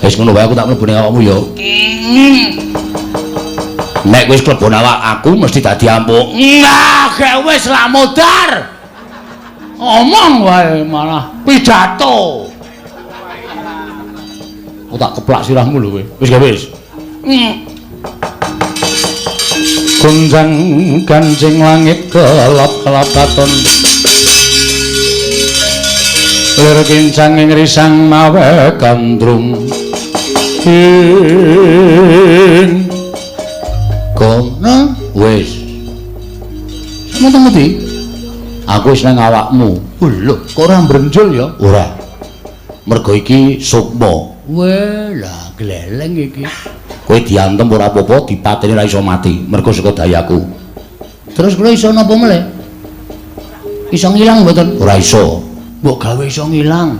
Wis ngono wae aku tak mlebu ning awakmu ya. Nek wis klebon awak aku mesti dadi ampuh. Nah, gek wis lah modar. Omong wae malah pidato. Aku tak keplak sirahmu lho kowe. Wis gak wis. Gunjang kancing langit kelap-kelapaton. Lir kincang ing risang mawe gandrung. Kono wis. Semuti-muti. Aku wis nang awakmu. Lho, kok ora mbrenjol ya? Ora. Mergo iki sukma. Walah, gleleng iki. Kowe diantem ora apa-apa, dipateni ora iso mati, mergo saka dayaku. Terus kula iso napa meneh? Iso ngilang mboten? Ora iso. Mbok gawe iso ngilang.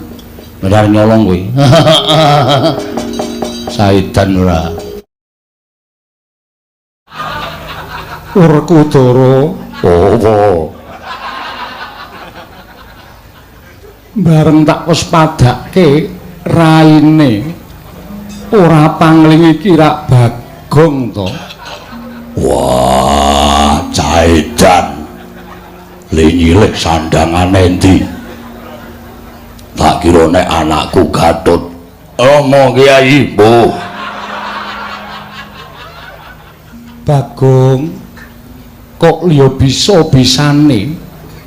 Benar nyolong kowe. Saidan ora. Werkudara. Apa? Bareng tak wis padake raine ora pangling iki rak Bagong to. Wah, Saidan. Linyilih sandangane endi? Tak kira nek anakku Gatut. Omong Kyai, Bu. Bagong kok liya bisa-bisane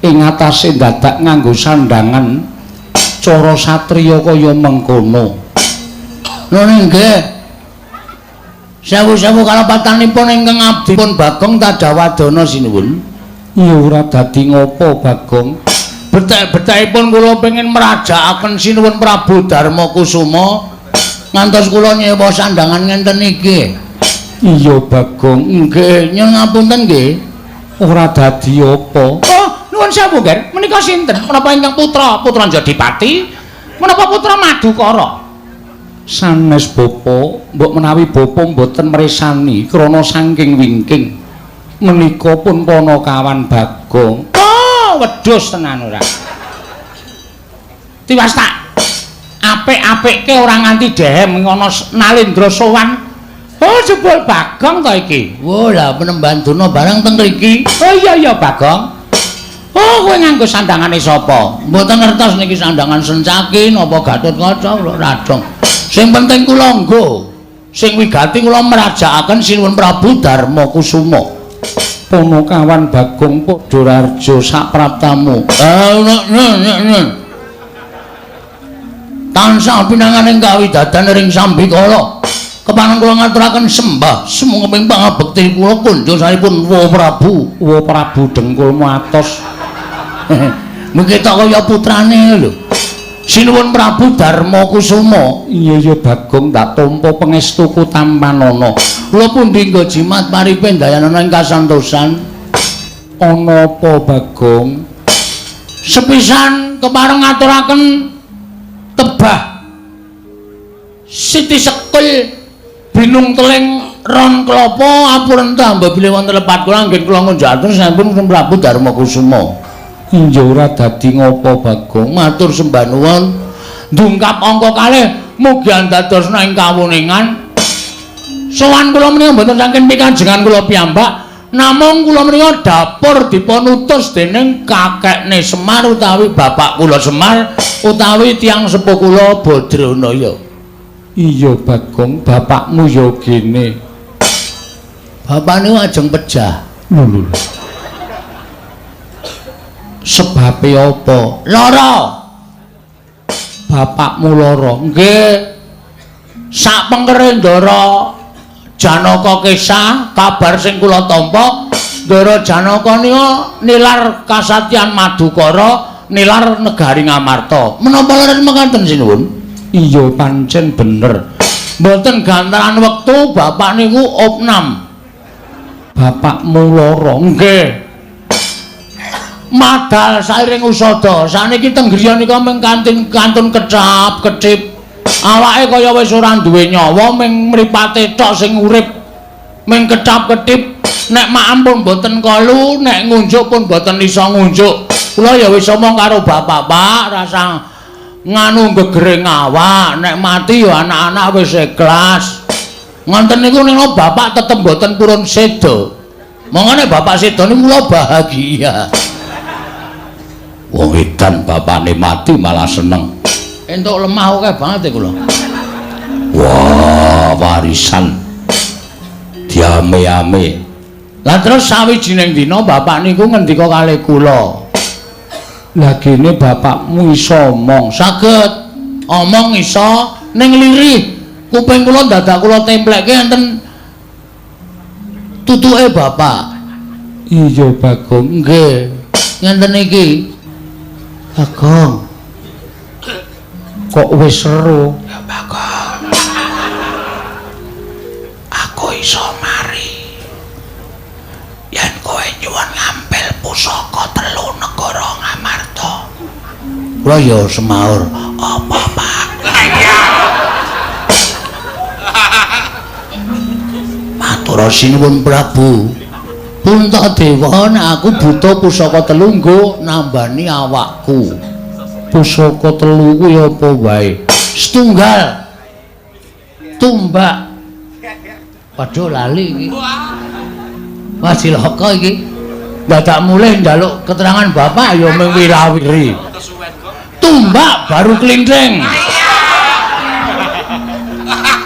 ing atase dadak nganggo sandangan cara satriya kaya mengkono. Lho nggih. Sewu-sewu kalapatanipun ingkang abdi pun Bagong Tadawadana sinuwun. Ya ora dadi ngopo Bagong. Betek-betekipun kula pengin merajakaken sinuwun Prabu Darma Kusuma ngantos kula nyewa sandangan ngenten iki. Iya Bagong, nggih, nyuwun ngapunten nggih. Ora dadi apa. Oh, nuwun sewu, Ger. Menika sinten? Menapa ingkang putra Jodipati? Menapa putra Madukara? Sanes Bapa, mbok menawi Bapa mboten mresani krana saking wingking. Menika pun Panakawan Bagong. Wedhus tenan ora. Tiwas tak apik-apikke ora nganti dehem ngono Nalendra sowan. Oh jebul Bagong to iki. Oh lah penemban duna barang teng mriki. Oh iya Bagong. Oh kowe nganggo sandangane sapa? Mboten ngertos niki sandangan Sencaki napa Gatotkaca kula radong. Sing penting kula nggo. Sing wigati kula merajakaken sinuwun Prabu Darma Kusuma. Panakawan Bagong Padhararja sak praptamu. Tansah pinanganing kawidadan ring Sambikala. Kepanan kula ngaturaken sembah semoga ping pangabekti kula kunjuk sanipun Wa Prabu dengkul matos. Mengki tak kaya putrane lho. Sinuwun Prabu Darma Kusuma. Iya Bagong tak tampa pangestuku tampanana. Kula pundi nggo jimat paripendayanana ing kasantosan. Ana apa Bagong? Sepisan kepareng ngaturaken tebah Siti Sekul binung teling ron klapa apuren tambah bilih wonten lepat kula nggih kula ngunjaken sampun Prabu Darma Kusuma. Iya ora dadi ngopo Bagong, matur sembah nuwun. Ndungkap angka kalih mugi andadosna ing kawuningan. Sowan kula menika mboten saking pikanjengan kula piyambak, namung kula menika dapur dipun utus dening kakekne Semar utawi bapak kula Semar utawi tiyang sepuh kula Badranaya. Iya Bagong, bapakmu ya gene. Bapakne ajeng pejah. Lho. Sebabe apa? Lara. Bapakmu lara. Nggih. Sak pengkere Ndara Janaka Kesah, kabar sing kula tampa, Ndara Janaka nika nilar kasatyan Madukara, nilar negari Ngamarta. Menapa leres mekaten sinuwun? Iya pancen bener. Mboten gantaran wektu bapak niku opnam. Bapakmu lara. Nggih. Madal sairing usada saniki teng griya nika mung kantun kecap-kecip awake kaya wis ora duwe nyawa ming mripate tok sing urip ming kecap-ketip nek maem pun mboten kalu nek ngunjuk pun mboten iso ngunjuk kula ya wis omong karo bapak-bapak rasa nganu gegere awak nek mati ya anak-anak wis ikhlas. Ngoten niku nek bapak tetep mboten purun sedo. Mongone bapak sedo niku kula bahagia. Wong edan bapakne mati malah seneng. Entuk lemah akeh banget kula. Wah, warisan diame-ame. Lah terus sawijining dina bapak niku ngendika kalih kula. Lah gene bapakmu iso omong, saged omong iso ning lirih. Kuping kula dadak kula templekke enten tutuke bapak. Iya, Bagong. Nggih. Ngenten iki. Bagong. Kok wis seru? Ya, Bagong. Aku iso mari. Yen kowe nyuwun ngampil pusaka 3 negara Ngamarta. Kula ya semaur, apa, Pak? Matur sinuwun Prabu. Puntadewa nek aku buta pusaka 3 nggo nambani awakku. Pusaka 3 kuwi apa wae? Setunggal. Tumbak. Waduh lali iki. Wah cilaka iki. Dadak mulih njaluk keterangan bapak ya mung wirawiri. Tumbak baru klinthing.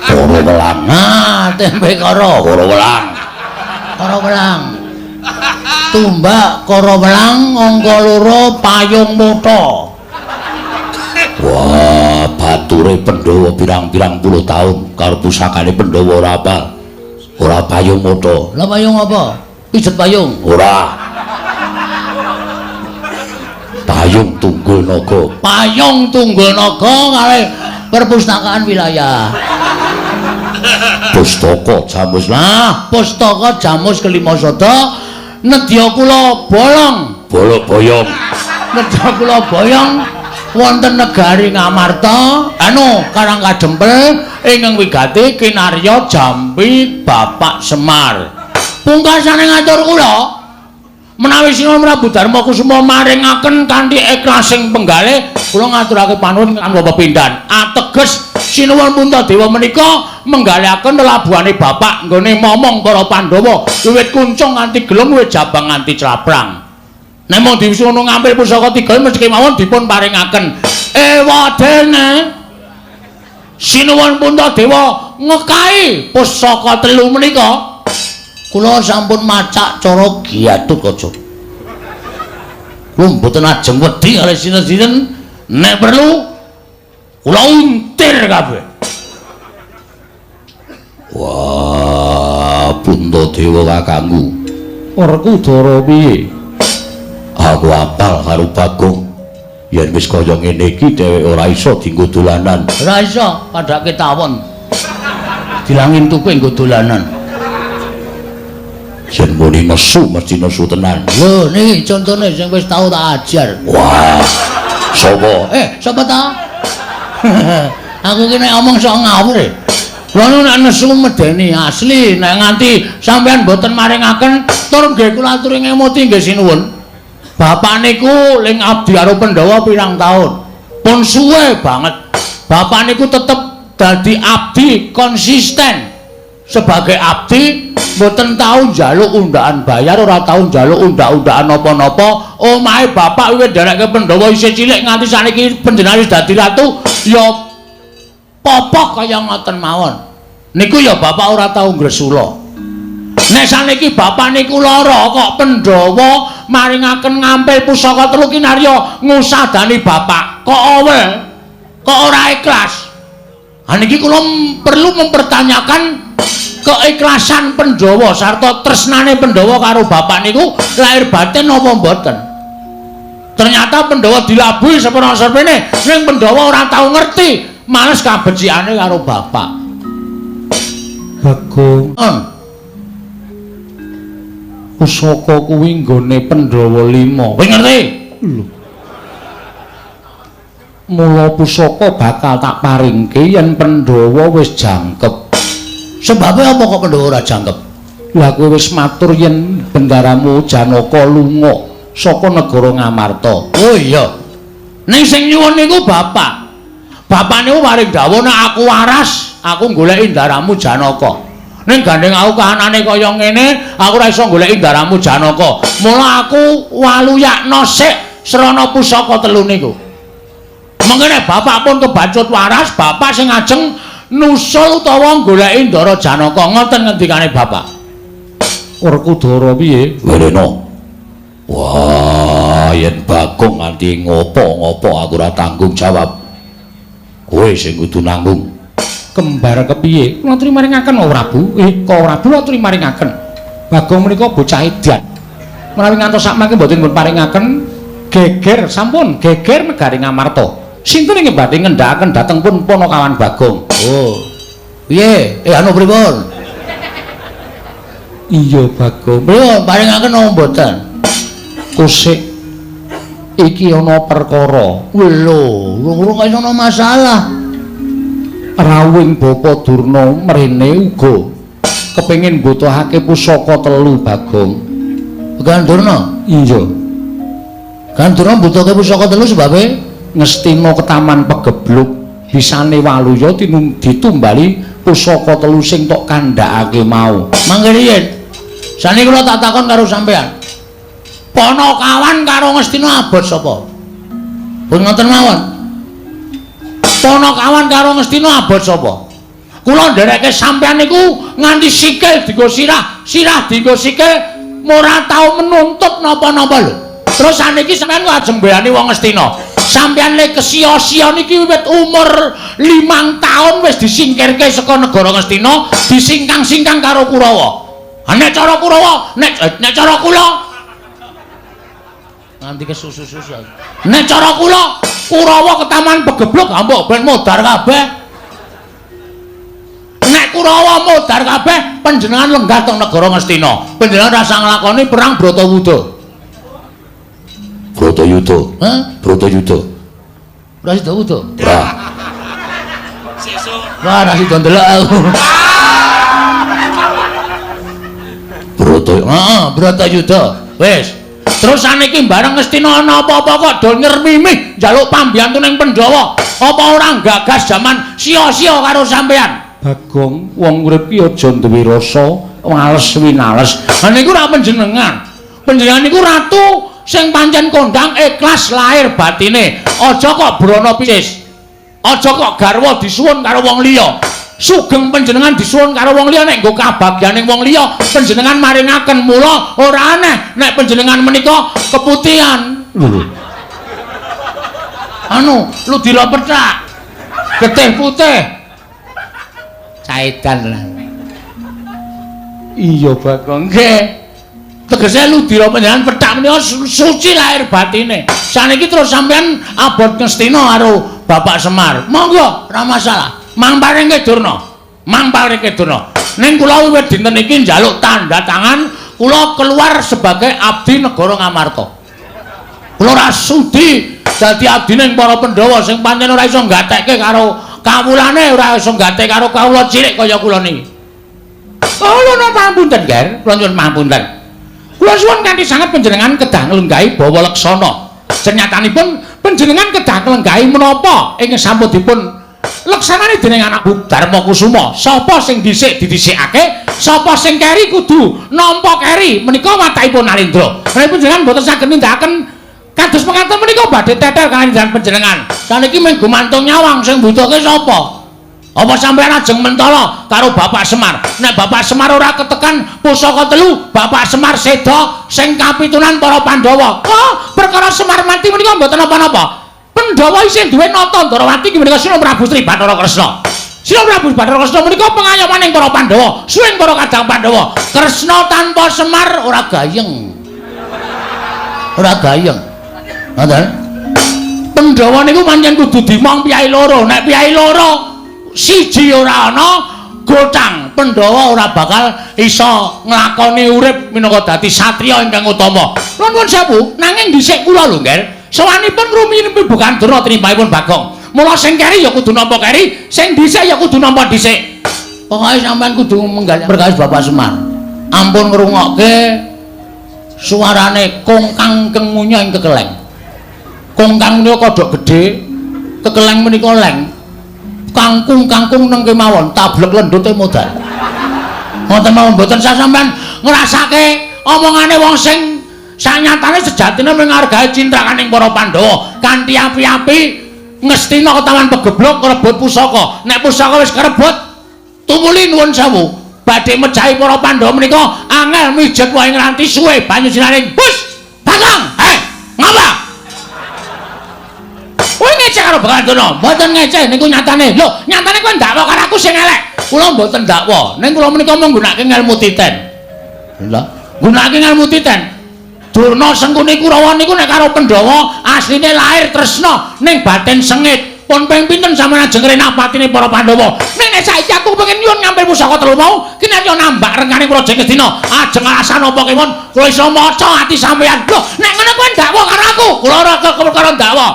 Karo welang. Nah, tempe karo welang. Karo welang. Tumbak karo welang angka 2 payung mutha. Wah, bature Pandhawa pirang-pirang puluh taun karo pusakane Pandhawa ora apal. Ora payung mutha. Lah payung apa? Pijet payung. Ora. Payung Tunggul Naga. Payung Tunggul Naga kalih perpustakaan wilayah. Pustaka Jamus. Lah, pustaka Jamus kelima sada nedya kula bolong. Bolok boyong. Nedya kula boyong wonten negari Ngamarta, Karang Kadempel ingkang wigati kinarya Jampi Bapak Semar. Pungkasane ngatur kula menawi Sinuwun Prabu Darma Kusuma maringaken kanthi ikhlasing penggalih kula ngaturake panuwun kanggo pepindhan. Ateges Sinuwun Puntadewa menika menggalihaken lelabuhane bapak nggone momong para Pandhawa wiwit kuncung nganti gelung wiwit jabang nganti claprang. Nek mung diwisuno ngambil pusaka 3 mesti kemawon dipun paringaken. Ewadene Sinuwun Puntadewa ngekahi pusaka 3 menika. Kula sampun macak cara Gatotkaca. Kula mboten ajeng wedi kalih sinten-sinten, nek perlu kula untir kabeh. Wah, Puntadewa kakangku. Werkudara piye? Aku apal karo Bagong. Yen wis kaya ngene iki dheweke ora iso dienggo dolanan. Ora iso, padhake tawon. Dilangin tuku nggo dolanan. Yen muni nesu mesti nesu tenan. Lho niki contone sing wis tau tak ajar. Wah. Sapa? Sapa ta? Aku ki nek omong sok ngawur e. Kulo nek nesu medeni asli nek nganti sampean mboten maringaken tur nggih kula aturi ngemuti nggih sinuwun. Bapak niku ling abdi karo Pandhawa pirang taun. Pun suwe banget. Bapak niku tetep dadi abdi konsisten. Sebagai abdi mboten tau njaluk undakan bayar, ora tau njaluk undak-undakan napa-napa. Omahe bapak wiwit ndereke Pandhawa isih cilik nganti saniki panjenengan wis dadi ratu ya popok kaya ngoten mawon. Niku ya bapak ora tau ngresula. Nek saniki bapak niku lara kok Pandhawa maringaken ngampil pusaka 3 kinarya ngusadani bapak. Kok awe? Kok ora ikhlas? Ha niki kula perlu mempertanyakan keikhlasan Pandhawa sarta tresnane Pandhawa karo bapak niku lahir batin napa mboten. Ternyata Pandhawa dilabuhi sepena-sepene ning Pandhawa ora tau ngerti males kabecikane karo bapak. Bagong. Pusaka kuwi nggone Pandhawa 5. Kowe ngerti? Lho. Mula pusaka bakal tak paringke yen Pandhawa wis jangkep. Sebabnya apa kok Pandhawa ora jangkep? Lah kowe wis matur yen bendaramu Janaka lunga saka negara Ngamarta. Oh iya. Ning sing nyuwun niku bapak. bapak niku maring dawuh nek aku waras, aku goleki ndaramu Janaka. Ning gandeng aku kahanane kaya ngene, aku ora iso goleki ndaramu Janaka. Mula aku waluyakno sik srana pusaka telu niku. Mengene bapak pun kebacut waras, bapak sing ajeng nusul utawa goleki ndara Janaka. Ngoten ngendikane bapak. Werkudara piye? Werena. Wah, yen Bagong nganti ngopo-ngopo aku ora tanggung jawab. Kowe sing kudu nanggung. Kembar kepiye? Kula aturi maringaken O Prabu. Kok Prabu aturi maringaken. Bagong menika bocah edan. Menawi ngantos sakmangke mboten pun paringaken geger sampun geger negari Ngamarta. Sinten ing badhe ngendhakaken dhateng pun Panakawan Bagong. Oh. Piye? Anu pripun? Iya Bagong. Lho, paringaken apa mboten? Kusik iki ana perkara. Lho, urung kaya ana masalah. Rawing Bapa Durna mrene uga kepengin mbutuhake pusaka telu Bagong. Gandurna? Iya. Gandurna mbutuhake pusaka telu sebabe Ngastina ketaman pegebluk bisane Waluya ditumbali pusaka telu sing tok kandhakake mau. Mangke riyen saniki kula tak takon karo sampean. Panakawan karo Ngastina abot sapa? Pun ngoten mawon. Panakawan karo Ngastina abot sapa? Kula ndereke sampean niku nganti sikil dienggo sirah dienggo sikil ora tau menuntut napa-napa lho. Terus saniki sampean kok ajeng mbayani wong Ngastina. Sampean le kesia-sia niki wiwit umur 5 taun wis disingkirke saka negara Ngastina, disingkang-singkang karo Kurawa. Nek cara Kurawa, nek cara kula nganti kesusu-susu. Nek cara kula, Kurawa ketaman pegebluk ambok ben modar kabeh. Nek Kurawa modar kabeh, panjenengan lenggah teng negara Ngastina. Panjenengan rasa nglakoni perang Bratayuda. Bratayuda. Hah? Bratayuda. Ora sida wuda. Ora. Sesuk. Ora sida ndelok aku. Bratayuda. Wis. Terus saniki bareng Ngastina ana apa-apa kok do nyermimih njaluk pambiyantu ning Pandhawa. Apa ora gagas jaman sia-sia karo sampean? Bagong, wong urip ki aja duwe rasa males winales. Ha niku ora panjenengan. Panjenengan niku ratu sing pancen kondang ikhlas lahir batine. Aja kok brana pisis. Aja kok garwa disuwun karo wong liya. Sugeng panjenengan disuwun karo wong liya nek nggo kabagyaning wong liya panjenengan maringaken. Mula ora aneh nek panjenengan menika keputihan. Anu, ludira pethak. Getih putih. Caedan lah. Iya Bagong nggih. Tegese ludira panjenengan pethak menika suci lahir batine. Saniki terus sampean abot Ngastina karo Bapak Semar. Monggo, ora masalah. Mang paringke Durna. Mang paringke Durna. Ning kula wiwit dinten iki njaluk tanda tangan kula keluar sebagai abdi negara Ngamarta. Kula ora sudi dadi abdi ning para Pandhawa sing pancen ora iso nggatekke karo kawulane, ora iso nggatek karo kawula cilik kaya kula niki. Kula napa pangapunten, Ger? Kula nyuwun pangapunten. Kula suwun kanthi sanget panjenengan kedah nglenggahi bawa leksana. Senyatanipun panjenengan kedah nglenggahi menapa ing sampun dipun leksanane dening anakku Darma Kusuma. Sapa sing dhisik didhisikake, sapa sing keri kudu nampa keri. Menika watahipun Narendra. Menawi panjenengan boten saged nindakaken kados mekaten menika badhe tetel kaliyan panjenengan. Saniki mung gumantung nyawang sing mbutuhke sapa? Apa sampeyan ajeng mentala karo Bapak Semar? Nek Bapak Semar ora ketekan pusaka telu, Bapak Semar seda sing kapitunan para Pandhawa. Oh, perkara Semar mati menika mboten napa-napa. Pandhawa isih duwe nata Ndarawati menika Sina Prabu Sri Bathara Kresna. Sina Prabu Bathara Kresna menika pengayomaning para Pandhawa, suwing para kadang Pandhawa. Kresna tanpa Semar ora gayeng. Ora gayeng. Ngoten. Pandhawa niku pancen kudu dimong piyai loro. Nek piyai loro siji ora ana, gotang Pandhawa ora bakal iso nglakoni urip minangka dadi satriya ingkang utama. Nuwun sewu, nanging dhisik kula lho, Nger. Sawanipun rumiyin bukan Durna tinimbangipun Bagong. Mula sing keri ya kudu nampa keri, sing dhisik ya kudu nampa dhisik. Pokoke sampean kudu menggali berkais Bapak Semar. Ampun ngrungokke suarane kongkang kemunya ing kekeleng. Kongkang menika kodhok gedhe, kekeleng menika leng. kangkung nang kemawon tablek lendute modal. Ngoten mawon mboten sampean ngrasake omongane wong sing sanyatane sejatine menghargai cintrakaning para Pandhawa kanthi api-api ngestina ketaman pegeblok rebut pusaka. Nek pusaka wis kerebut tumuli nuwun sewu badhe mejahi para Pandhawa menika angel mijet wae nganti suwe banyu sinaring bus Bagong ngapa kowe ngecek karo Bagandana mboten ngecek niku nyatane lho nyatane kowe ndakwa karo aku sing elek kula mboten ndakwa ning kula menika mung nggunakake ngelmu titen lha nggunakake ngelmu titen Durna Sengkuni Kurawa niku nek karo Pandhawa asline lair tresna ning batin sengit pun ping pinten sampeyan ajeng renapatine para Pandhawa nek saiki aku pengen nyuwun ngambil pusaka telu mau kinarya nambah rengane kula jeng Kedina ajeng alasan apa kemon kula iso maca ati sampeyan lho nek ngono kowe ndakwa karo aku kula ora perkara ndakwa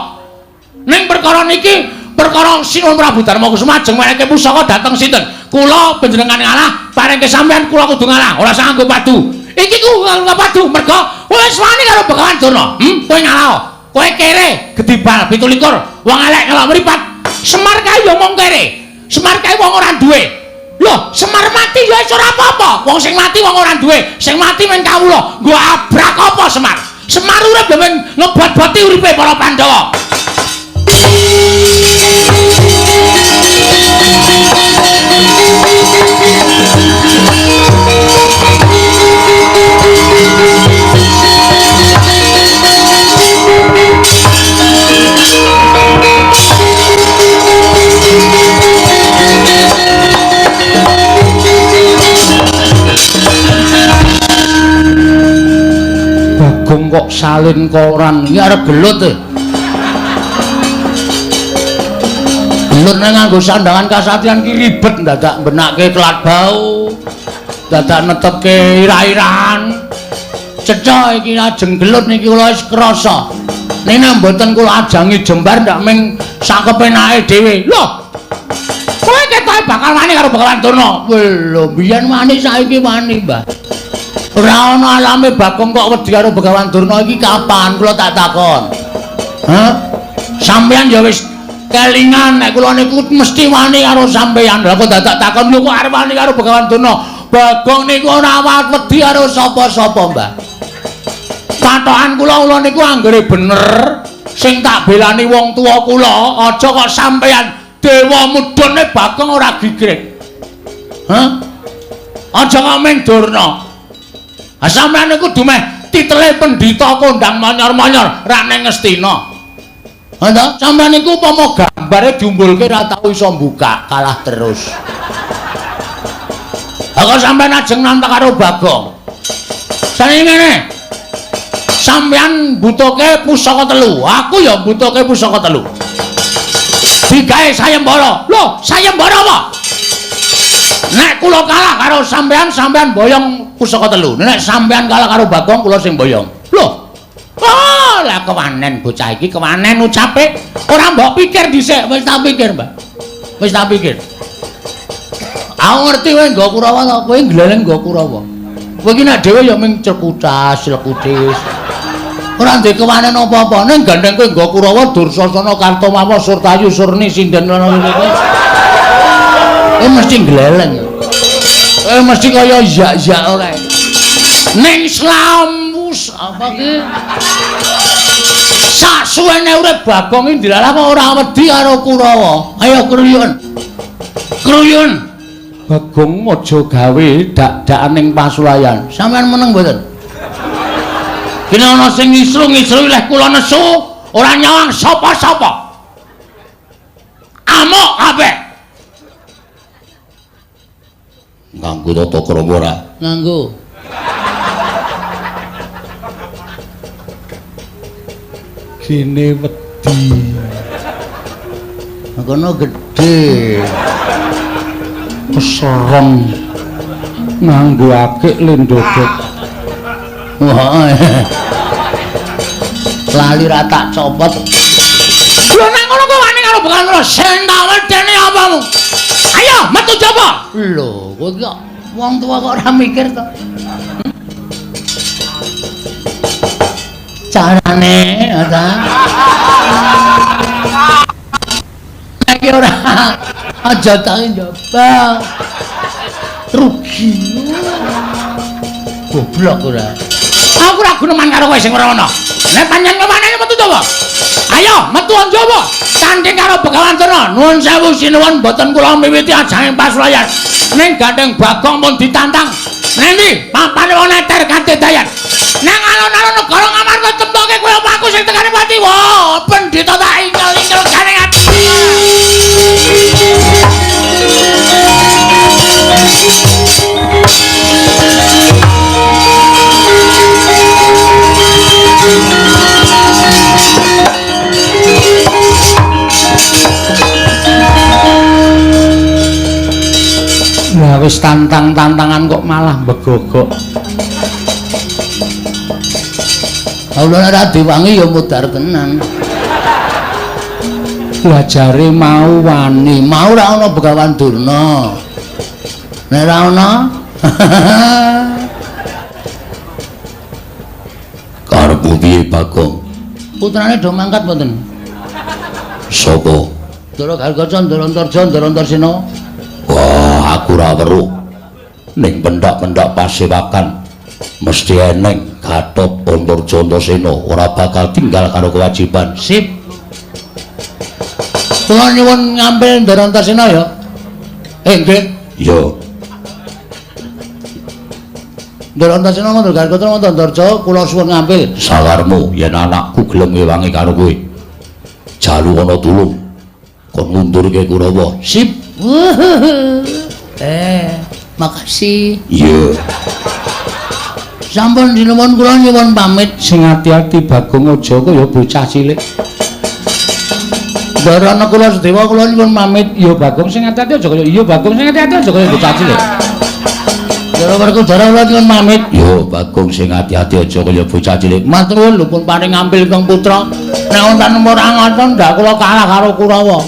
ning perkara niki perkara Sinuwun Prabu Darma Kusuma ajeng wenehke pusaka dhateng sinten kula panjenengan ngalah paringke sampeyan kula kudu ngalah ora usah nganggo padu iki ku nganggo padu mergo wis wani karo Begawan Durna kowe ngalah kowe kere gedibal 17 wong elek ngelok mripat Semar kae yo mung kere Semar kae wong ora duwe lho Semar mati ya wis ora apa-apa wong sing mati wong ora duwe sing mati men kawula nggo abrak apa Semar Semar urip ben ngebot-boti uripe para Pandhawa Bagong kok salin koran iki arep gelut e. Gelut nang nganggo sandangan kasatriyan ki ribet dadak benake kelat bau. Dadak netepke ira-irahan. Cecok iki ajeng gelut niki kula wis krasa. Nek mboten kula ajangi jembar ndak ming sak kepenake dhewe. Lho. Kowe ketoke bakal wani karo Begawan Durna. Lho, biyen wani saiki wani, Mbah. Ora ana alame Bagong kok wedi karo Begawan Durna iki kapan kula tak takon. Hah? Sampeyan ya wis kelingan nek kula niku mesti wani karo sampeyan. Lah kok dadak takon lho kok arep wani karo Begawan Durna. Bagong niku ora wedi karo sapa-sapa, Mbah. Patokan kula niku anggere bener sing tak belani wong tuwa kula, aja kok sampeyan dewa mudhune Bagong ora gigrek. Hah? Aja kok ming Durna. Sampeyan niku dumeh titele pendhita kondang monyor-monyor ra ning Ngastina. Ha ta? Sampeyan niku upama gambare diumbulke ra tau iso mbukak, kalah terus. Kok sampeyan ajeng nantang karo Bagong. Saiki ngene. Sampeyan butuhke pusaka telu, aku ya butuhke pusaka telu. Digawe sayembara. Lho, sayembara apa? Nek kula kalah karo sampean, sampean boyong pusaka telu. Nek sampean kalah karo Bagong, kula sing boyong. Lho. Oh, lah kewanen bocah iki kewanen ucape. Ora mbok pikir dhisik, wis tak pikir, Mbak. Wis tak pikir. Aku ngerti kowe nggo Kurawa ta, kowe gleleng nggo Kurawa. Kowe iki nek dhewe ya ming cekutas, lekutis. Ora ndek kewanen apa-apa, ning gandeng kowe nggo Kurawa, Dursasana, Kartomawa, Surtayu, Surni, Sinden ngono-ngono. Mesti gleleng. Mesti kaya yak-yak ora. Ning slamus apa ki? Sasuwene urip Bagong iki dilalah kok ora wedi karo Kurawa. Ayo kruyun. Kruyun. Bagong aja gawe dak-dakan ning pasulayan. Sampeyan meneng mboten? Kene ana sing ngisru-ngisru leh kula nesu, ora nyawang sapa-sapa. Amuk kabeh. Nganggo tata krama ora? Nganggo. Kene wedi. Kono gedhe. Kesereng. Nganggo akik lendodot. Wah. Lali ra tak copot. Lho nek ngono kok wani karo Begawan Durna, sing tak wedeni apamu? Ayo metu jaba. Lho, kowe kok wong tua kok ora mikir to. Carane, ta? Nek ora Aja tak njaba. Rugi. Goblok ora. Aku ora guneman karo kowe sing ora ana. Nek panjenengan kemana metu to, ayo metu njaba. Tanding karo Begawan Durna. Nuwun sewu sinuwun boten kula miwiti ajanging pasulayan. Ning gandeng Bagong pun ditantang. Nendi papane wong neter kanthi dayan. Nang alon-alon negara Ngamarta tempoke kowe apa aku sing tekane pati. Wah, pendhita tak ingkel-ingkel garing ati. Lah wis tantang-tantangan kok malah begogok. Kula ora diwangi ya mudhar tenan. Lah jare mau wani, mau ora ana Begawan Durna. Nek ora ana karepmu piye Bagong? Putrane do mangkat mboten? Sapa? Ndara Gargaca, Ndara Antarja, Ndara Antarsena. Wah, aku ora weruh. Ning pendak-pendak pasewakan mesti eneng Gatot Antarja Antarsena ora bakal tinggal karo kewajiban. Sip. Kula nyuwun ngambil Ndara Antarsena ya. Nggih. Yo. Ndara Antarsena Ndara Gargaca Ndara Antarja kula suwun ngambil. Sawarmu yen anakku gelem ngewangi karo kowe. Jalu ana tulung. Kon ngundurke Kurawa. Sip. Makasih. Iya. Sampun sinuwun kula nyuwun pamit. Sing ati-ati Bagong aja kaya bocah cilik. Darana kula Sedewa kula nyuwun pamit. Ya Bagong sing ati-ati aja kaya iya Bagong sing ati-ati aja kaya bocah cilik. Dara Werkudara kula nyuwun pamit. Ya Bagong sing ati-ati aja kaya bocah cilik. Matur nuwun lho pun paring ngambil Kang Putra. Nek wonten ora ngoten ndak kula kalah karo Kurawa.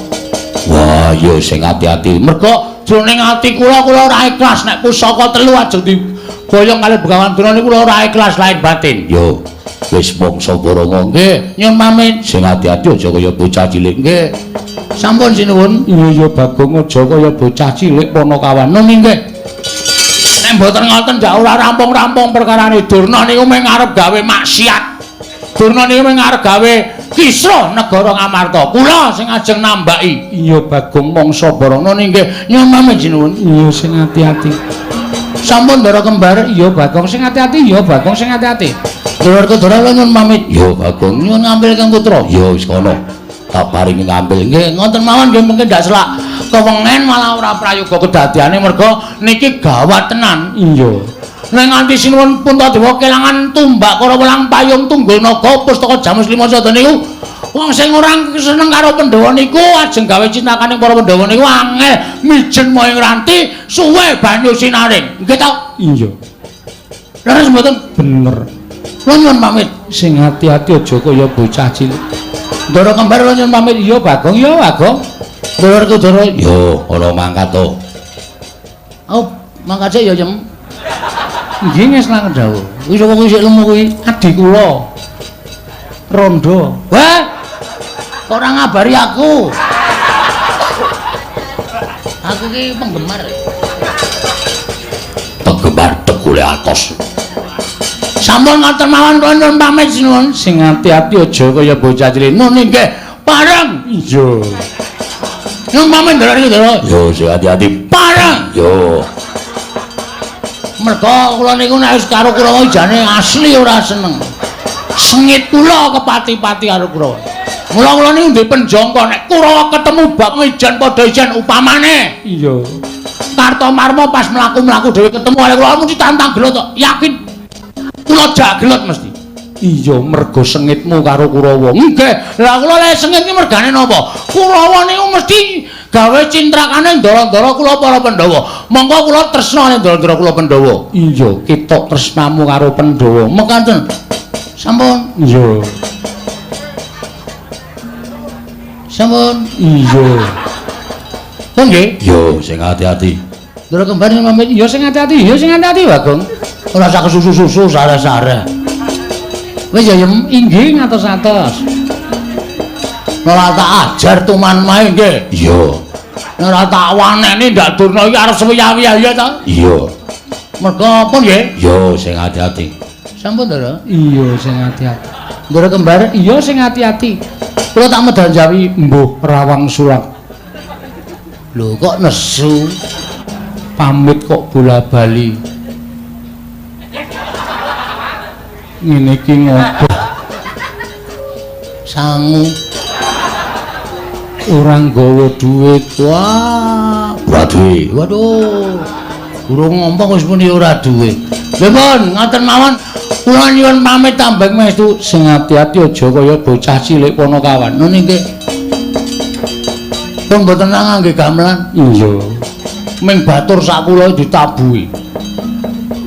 Wah, ya sing ati-ati. Mergo jroning ati kula ora ikhlas nek pusaka telu ajeng diboyong kali Begawan Durna niku kula ora ikhlas lahir batin. Yo, wis mongso boronga. Nggih, nyuwun pamit. Sing ati-ati aja kaya bocah cilik. Nggih. Sampun sinuwun. Iya ya Bagong aja kaya bocah cilik Panakawan. Nun nggih. Nek mboten ngoten ndak ora rampung-rampung perkarane Durna niku mung arep gawe maksiat. Durna niku mung arep gawe kisruh negara Ngamarta. Kula sing ajeng nambaki. Iya Bagong mangsa barana nggih. Nyuwun pamit sinuwun. Iya sing ati-ati. Sampun Ndara Kembar. Iya Bagong sing ati-ati. Iya Bagong sing ati-ati. Ndara Werkudara nyuwun pamit. Iya Bagong nyuwun ngambil Kang Putra. Iya wis kono. Tak paringi ngambil. Nggih, ngoten mawon nggih mengke ndak selak kewengen malah ora prayoga kedadiane merga niki gawat tenan. Iya. Nek nganti sinuwun Puntadewa kelangan tumbak karo welang payung Tunggul Naga pustaka Jamus Lima Sada niku wong sing ora seneng karo Pandhawa niku ajeng gawe cinakaning para Pandhawa niku angel mijen moing ranti suwe banyu sinaring. Nggih to? Iya. Leres mboten? Bener. Kula nyuwun pamit. Sing ati-ati aja kaya bocah cilik. Ndara Kembar kula nyuwun pamit. Iya Bagong, iya Bagong. Ndara Werkudara. Yo, ana mangkat to. Oh, mangkat sik ya, Jem. Nggih ngeslang dawuh. Kuwi sapa kuwi sik lemu kuwi? Adik kula. Rondo. Wah. Kok ora ngabari aku? Aku ki penggemar. Penggemar tekule atos. Sampun ngoten mawon kula nyuwun pamit sinuwun. Sing ati-ati aja kaya bocah cilik. Nun nggih. Pareng. Iya. Nyuwun pamit Ndara Werkudara. Yo sing ati-ati. Pareng. Yo. Merga kula niku nek wis karo Kurawa jane asli ora seneng. Sengit kula kepati-pati karo Kurawa. Mula kula niku ndek penjangka nek Kurawa ketemu Bagong ijan padha ijan upamane. Iya. Kartomarma pas mlaku-mlaku dhewe ketemu karo kula mesti tantang gelut to. Yakin kula jak gelut mesti. Iya, merga sengitmu karo Kurawa. Nggih. Lah kula lek sengit ki mergane napa? Kurawa niku mesti gawe cintrakane ndara-ndara kula para Pandhawa. Monggo kula tresna ning ndara-ndara kula Pandhawa. Iya, ketok tresnamu karo Pandhawa. Mekaten. Sampun. Iya. Sampun. Iya. Nggih. Yo sing ati-ati. Ndara Kembar pamit. Yo sing ati-ati. Yo sing ati-ati, Bagong. Ora usah kesusu-susu sare-sare. Wis ya inggih ngatos-atos. Ora tak ajar tuman mae nggih. Iya. Nek ora tak waneni ndak durna iki arep suwi-suwi ya ta? Iya. Mergo apa nggih? Yo sing hati-hati. Sampun to, Iya sing hati-hati. Ndara kembar Iya sing hati-hati. kula tak medanjawi Mbuh rawang sulang. lho kok nesu Pamit kok bola-bali. Ngene iki ngopo sangu ora nggawa dhuwit. wah Ora duwe. waduh urung ngomong wis muni ora duwe lho pun ngoten mawon kula nyuwun pamit tambeng mestu Sing hati-hati aja kaya bocah cilik kono kawan. ngono nggih pun mboten ngangge gamelan Iya. ming batur sak kula ditabuhi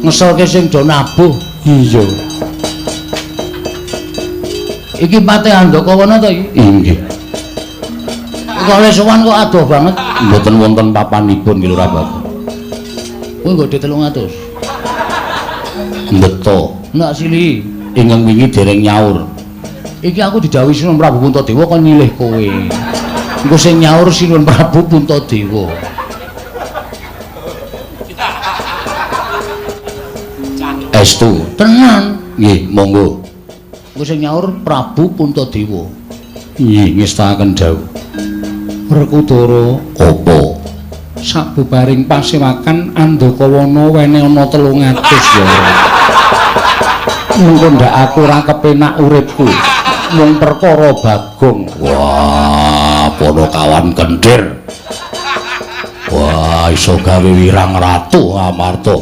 ngeselke sing do nabuh Iya. iki pate Andakawana to iki Inggih. kok le sowan kok adoh banget Mboten wonten papanipun nggih Lurah Bagong. kuwi nggo 300 Beto. nak sili Ingkang wingi dereng nyaur. iki aku didhawuhi Sinuhun Prabu Puntadewa kok nyilih kowe engko sing nyaur Sinuhun Prabu Puntadewa Estu. tenan Nggih, monggo. engko sing nyaur Prabu Puntadewa Nggih, ngestaken dawuh. Werkudara Apa? sabubaring pasewakan Andakawana wene ana 300 ya. Mengko ndak aku ora kepenak uripku. Mung perkara Bagong. Wah, Ponokawan kendir. Wah, iso gawe wirang ratu Amarta.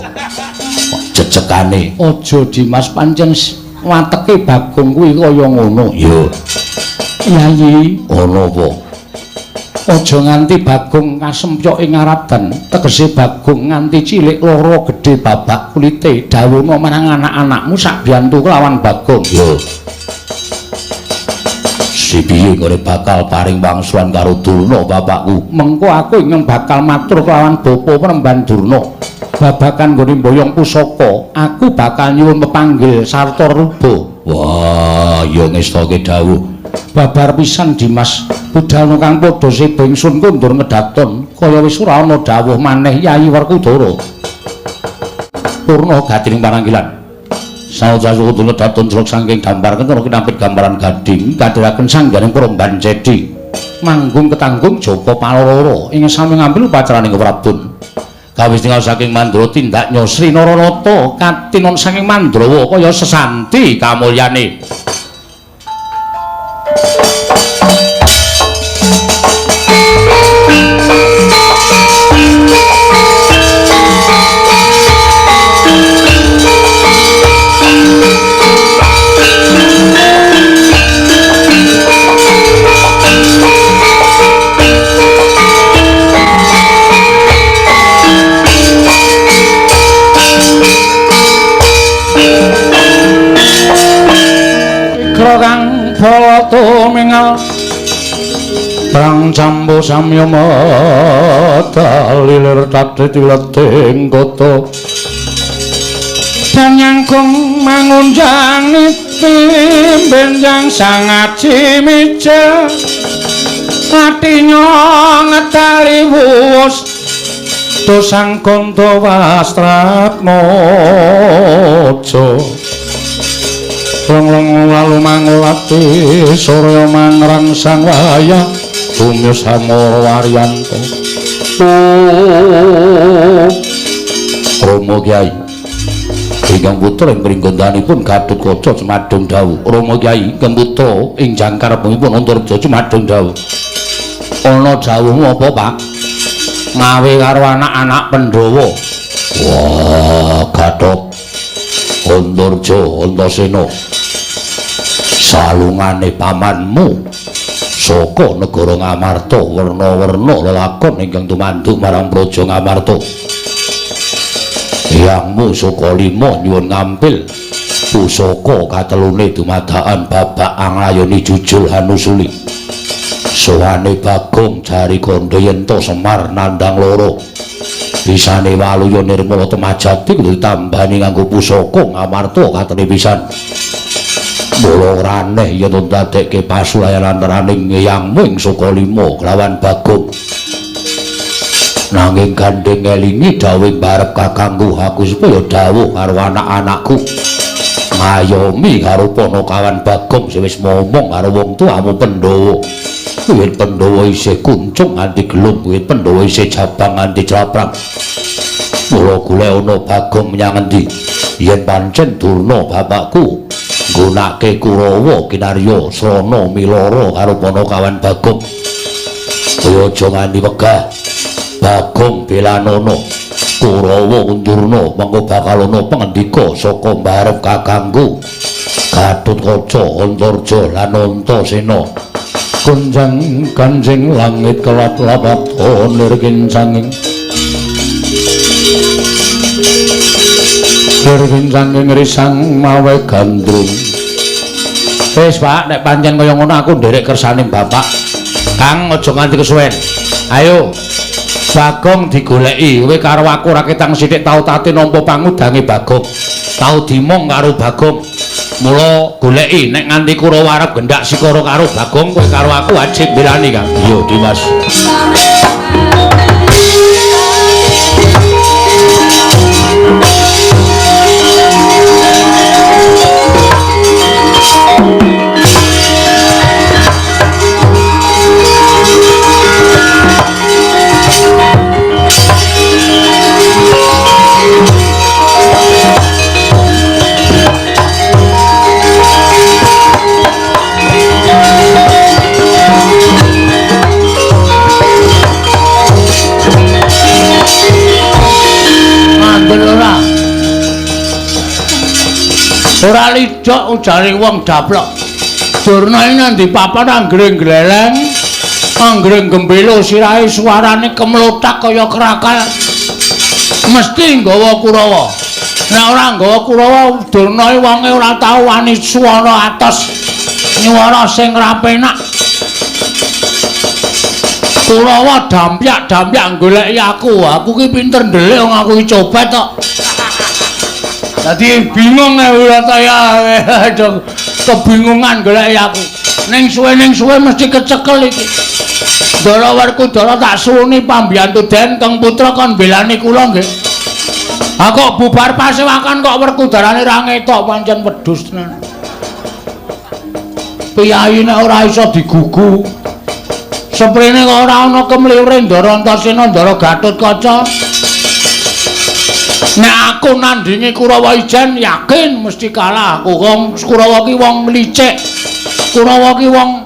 Jejegane. Aja Dimas pancen wateke Bagong kuwi kaya ngono. Yo, Yayi, ono apa? aja nganti Bagong kasempyok ing ngaradan. Tegese Bagong nganti cilik loro gedhe babak kulite. Dawuhna marang anak-anakmu sak biyantu kelawan Bagong. Yo. Si piye kore bakal paring wangsulan karo Durna bapakku. Mengko aku ingkang bakal matur kelawan bapa Premban Durna. Babakan nggone mboyong pusaka, aku bakal nyuwun pepanggil sarta ruba. Wah, ya ngestake dawuh. Babar pisan Dimas, budal kang padha seba ingsun kundur ngedaton, kaya wis ora ana dawuh maneh Yayi Werkudara. Purna gatining paranggilan. Saojasu kudu ngedaton jruk saking gambar kena kinampit gambaran gading kadhiraken sanggaring Premban Cedi. Manggung ketanggung Joko Paloro ing sami ngambil upacaraning Prabun. Kawis tinggal saking Mandra tindak nyosri Naranata katinon saking Mandrawa kaya sesanti kamulyane. Kang Palata mingal Prang cambo samya madalilir tatiti leting kota dan nyangkung mangunjang niti benjang sangaji mija atinya ngetali wus dosang konto wastratmojo long-long lalu mangulati surya mangrang sang wayah bumi samara waryanto Rama Kyai ingkang putra ing pringgondanipun Gatotkaca Cemadung dawuh. Rama Kyai ingkang putra ing jangkarepipun Antareja Cemadung dawuh. Ana dawuhmu apa, Pak? Mawe karo anak-anak Pandhawa. Wah, Gatot Antareja Antasena. Salungane pamanmu saka negara Ngamarta werna-werna lelakon ingkang tumanduk marang Praja Ngamarta. Yangmu Sukalima nyuwun ngampil pusaka katelune dumadakan babak anglayoni jujul Hanusuli. Sowane Bagong jari kandha yen to Semar nandhang loro. Bisane Waluya Nirmala Temajati kudu ditambani nganggo pusaka Ngamarta katene pisan. Mula ora aneh yen to dadekke pasulayan antaraning Yangmu ing Sukalima kelawan Bagong. nanging gandeng ngelingi dawuh barep kakangku aku supaya dawuh karo anak-anakku ngayomi karo Panakawan Bagong sing wis momong karo wong tuamu Pandhawa. Wiwit Pandhawa isih kuncung nganti gelung, wiwit Pandhawa isih jabang nganti claprang. Mula golek ana Bagong menyang endi? Yen pancen Durna bapakku nggunakake Kurawa kinarya srana milara karo Panakawan Bagong. Kaya aja nganti wegah. Bagong belanana Kurawa undurna mengko bakal ana pangendika saka mbarep kakangku Gatotkaca, Antarja lan Antasena. Kunjang kanjing langit kelap-lapat nirgincanging nirgincanging risang mawe gandrung. Wis Pak, nek pancen kaya ngono aku nderek kersaning bapak. Kang aja nganti kesuwen. Ayo Bagong digoleki, kowe karo aku ora ketang sithik tau tate nampa pangudange Bagong. Tau dimong karo Bagong. Mula goleki nek nganti Kurawa arep gendak sikara karo Bagong, kowe karo aku wajib mbelani, Kang. Iya, Dimas. Ora lidok ujare wong daplok. Durna iki nang ndi papan anggring gleleng, anggring gembelo sirahe suarane kemlotak kaya krakal. Mesti nggawa Kurawa. Nek ora nggawa Kurawa Durna iki wonge ora tau wani swara atos. Nyuwara sing rapenak. Kurawa dampyak-dampyak goleki aku. Aku ki pinter ndelik wong aku iki copet kok. Dadi bingung ora ya kebingungan golek aku. Ning suwe mesti kecekel iki. Ndara Werkudara tak suwuni pambiyantu Den Kang Putra kon belani kula nggih. Ha kok bubar pasewakan kok Werkudarane ra ngetok pancen wedhus tenan. Piyayi nek ora iso digugu. Seprene kok ora ana kemliwire Ndara Antasena Ndara Gatotkaca. Nek aku nandingi Kurawa ijen yakin mesti kalah aku. Wong Kurawa ki wong licik. Kurawa ki wong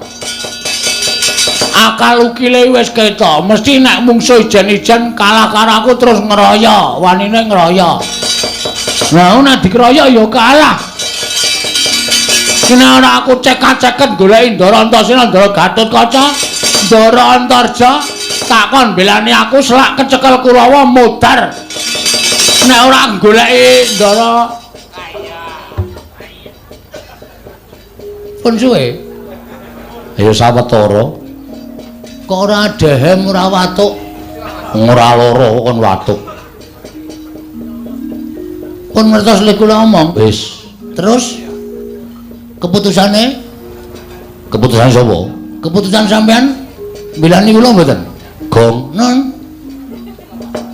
akal ukile wis ketok. Mesti nek mungsuh ijen-ijen kalah karo aku terus ngeroyo, wanine ngeroyo. Nah, nek dikeroyo ya kalah. Kene ora aku cekak-ceket goleki Ndara Antasena Ndara Gatotkaca, Ndara Antarja takon belani aku selak kecekel Kurawa modar. Nek ora goleki Ndara pun suwe. Ayo sawetara. Kok ora dehem ora watuk. Ora lara kon watuk. Pun ngertos lek kula omong. Wis. Terus keputusane? Keputusan sapa? Keputusan sampean bilani kula mboten? Gong. Non.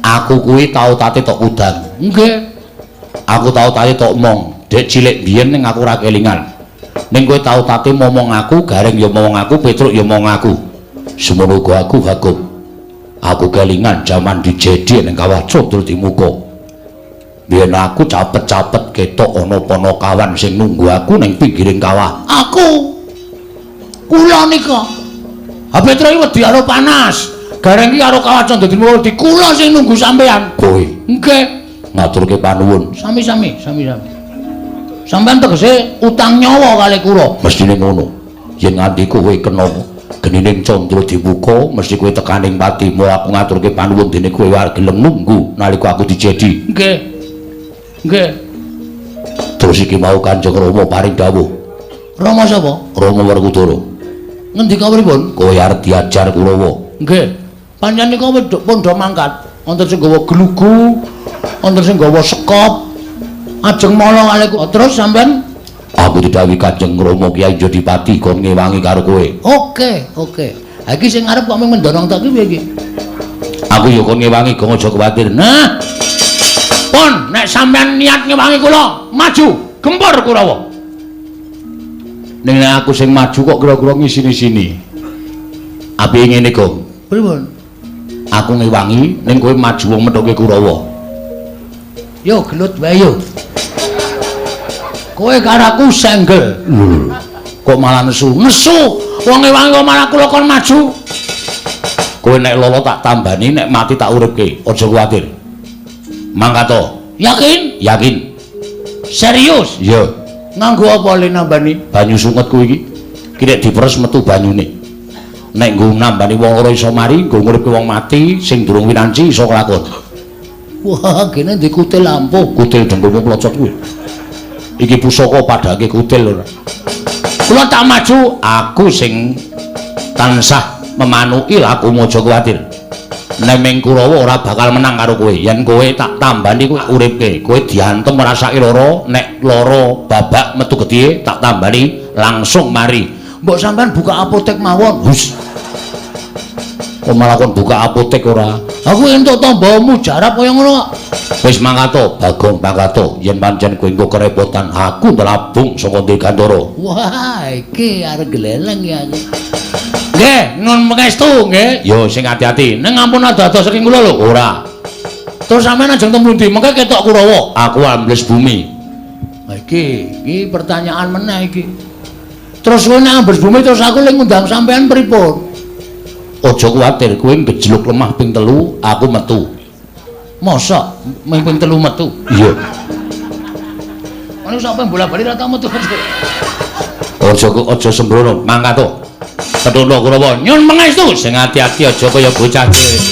Aku kuwi tau tate tok udan. Nggih. Aku tau tate tok mong. Dek cilik biyen ning aku ora kelingan. Ning kowe tau tate momong aku, Gareng ya momong aku, Petruk ya momong aku. Semono uga aku Bagong. Aku kelingan jaman dijedi ning Kawah Condro Timuka. Biyen aku capet-capet ketok ana Panakawan sing nunggu aku ning pinggiring kawah. Aku. Kula nika. Ha Petruk iki wedi karo panas. Gareng iki karo Kawah Condro Timuka di kula sing nunggu sampean. Kowe. Nggih. Ngaturke panuwun. Sami-sami. Sampeyan tegese utang nyawa kali kula. Mestine ngono. Yen nganti kowe kena genining Condro Timuka, mesti kowe tekaning pati. Mula aku ngaturke panuwun dene kowe arep gelem nunggu nalika aku dijedi. Nggih. Terus iki mau Kanjeng Rama paring dawuh. Rama sapa? Rama Werkudara. Ngendika pripun? Kowe arep diajar Kurawa. Nggih. Pancen nika pun do mangkat. Wonten sing nggawa glugu, wonten sing nggawa sekop. Ajeng mala kali terus sampean aku didhawuhi Kanjeng Rama Kyai Jodipati kon ngewangi karo kowe. Oke. Ha iki sing arep kok mendorong tak iki piye iki? Aku ya kon ngewangi Gong aja kuwatir. Nah. Pun nek sampean niat ngewangi kula, maju gempur Kurawa. Ning nek aku sing maju kok kira-kira ngisini-sini. Api ngene, Gong. Pripun? Aku ngewangi ning kowe maju wong methoke Kurawa. Yo gelut wae yo. Kowe karo aku senggel. Kok malah nesu? Nesu. Wong ngewangi kok malah kula kon maju. Kowe nek lolo tak tambani, nek mati tak uripke. Aja kuwatir. Mangkato. Yakin? Yakin. Serius? Iya. Nganggo apa le nambani? Banyu sunget kuwi iki. Ki nek diperes metu banyune. Nek nggo nambani wong loro iso mari, nggo nguripke wong mati sing durung winanci iso kelakon. Wah, kene ndek kutil lampu. Kutil dengkulmu klocot kuwi. Iki pusaka padhake kutil ora. Kula tak maju, Aku sing tansah memanuki lakumu aja kuwatir. Nek ming Kurawa ora bakal menang karo kowe. Yen kowe tak tambani kowe uripke. Kowe diantem rasake lara, nek lara babak metu gedhe tak tambani langsung mari. mbok sampean buka apotek mawon. Hus. Kok malah kon buka apotek ora? Aku entuk tamba mujarab kaya ngono kok. Wis mangkato, Bagong mangkato. Yen pancen kowe engko kerepotan, aku ndelabung saka Ndegantara. Wah, iki arep gleleng ya. Nggih, nun pangestu nggih. Yo sing ati-ati. Ning ampun ada-ada saking kula lho. Ora. Terus sampean ajeng temu ndi? Mengke ketok Kurawa. Aku ambles bumi. Nah, iki pertanyaan meneh iki. Terus kowe nek ambles bumi terus aku lek ngundang sampean pripun? Aja kuwatir, kowe ngejluk lemah ping 3, aku metu. Mosok ping 3 metu. Iya. Ono sampe bola-bali ra tau metu. Aja sembrono, mangkato. Ketundha Kurawa, nyun pangestu sing ati-ati aja kaya bocah cilik.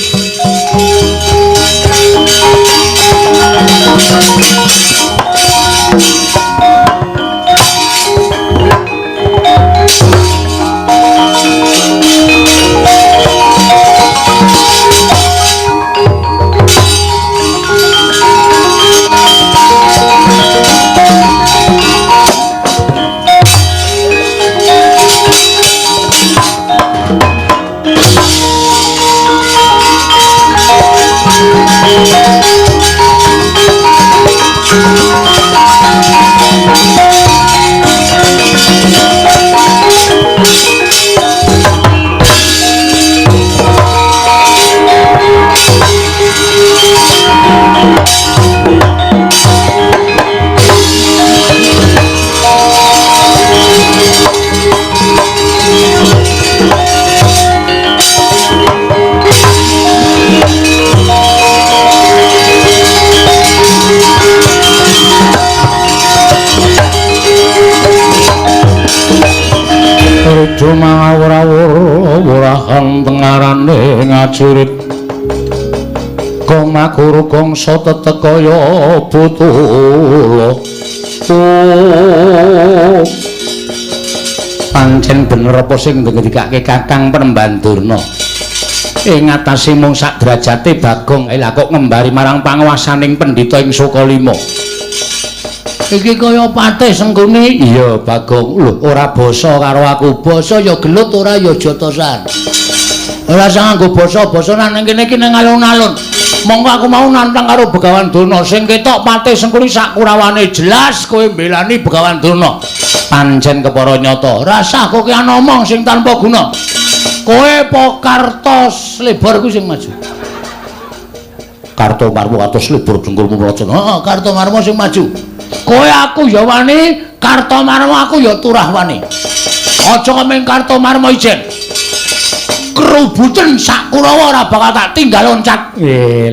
Cuma ora-ora tengarane ngajurit Gong makuru gong sotet kaya butulo pancen bener apa sing ndikake Kakang Penemban Durna ing atase mung sak derajate Bagong lha kok ngembari marang panguwasaning pendhita ing Sukalima. Iki kaya patih senggone. Iya Bagong, lho ora basa karo aku. Basa ya gelut ora ya jotosan. Ora sang nganggo basa-basa nang kene iki ning alun-alun. Monggo aku mau nantang karo Begawan Durna sing ketok patih sengkuni sak kurawane jelas kowe mbelani Begawan Durna. Pancen kepara nyata. Rasah kowe ana omong sing tanpa guna. Kowe po kartos lebar ku sing maju. Karto marmu atus libur dengkulmu mlocot. Heeh, karto marmu sing maju. Kowe aku ya wani, karto marmo aku ya turah wani. Aja kemeng karto marmo ijen. Kerubutan sak Kurawa ora bakal tak tinggal loncat.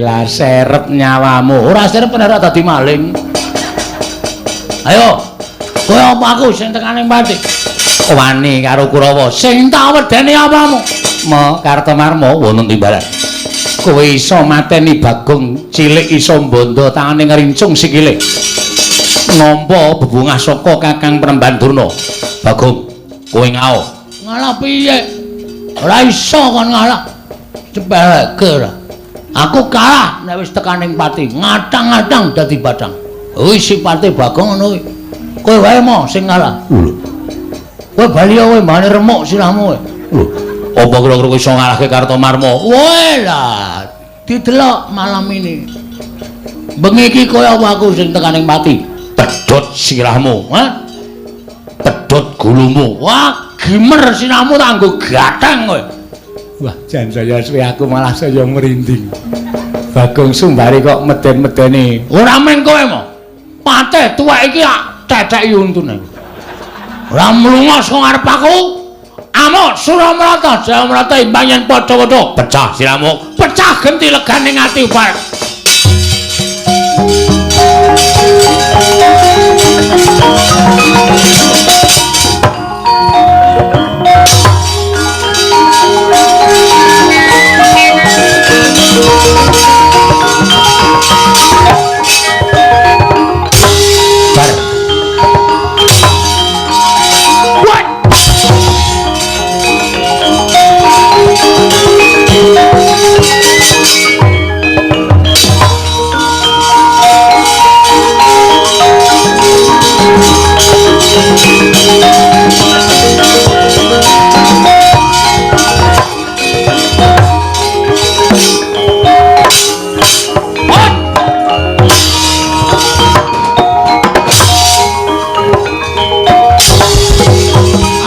Lah serep nyawamu. Ora serep bener dadi maling. Ayo. Kowe apa aku sing tekaning pati? Wani karo Kurawa. Sing tak wedeni apamu? Mo karto marmo wonten timbalan. Kowe iso mateni Bagong cilik iso mbondo tangane ngrincung sikile. Nampa bebungah saka Kakang Penemban Durna. Bagong, kowe ngao. Ngalah piye? Ora iso kon ngalah. Cepeleke ora. Aku kalah nek wis tekaning pati, ngatang-ngatang dadi batang. Wis sipate Bagong ngono kuwi. Kowe wae mo sing ngalah. Kowe bali kowe mbane remuk sirahmu kowe. Lho, apa kira-kira iso ngalahke Kartomarma? Wae lah. didelok malam ini. Bengi iki kaya aku sing tekaning pati. Pedhot sirahmu, ha? Pedhot gulumu. Wah, gimer sirahmu tak nggo gatheng kowe. Wah, jan saya suwe aku malah saya merinding. Bagong Sumbari kok meden-medeni. Ora men kowe mo. Pate tuwek iki cecek yuntune. Ora mlungos kok ngarep aku. Amuk Suramrata, Jayamrata imbang yen padha-padha. Pecah sirahmu. Pecah genti leganing ati bareng.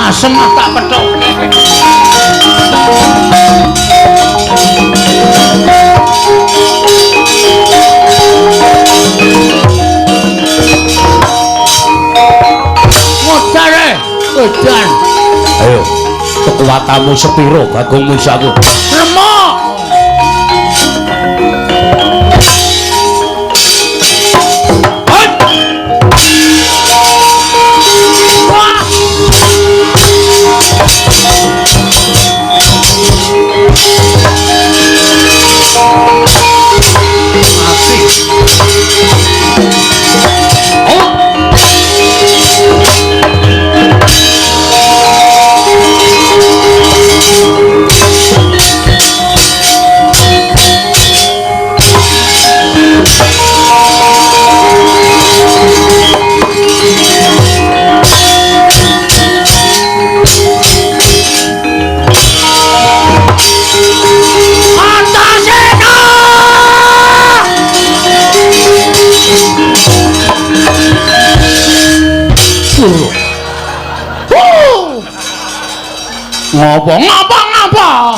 Asem tak petok. Modare, edan. Ayo, kekuatanmu sepiro Bagong Musaku? Remok. Ngapa?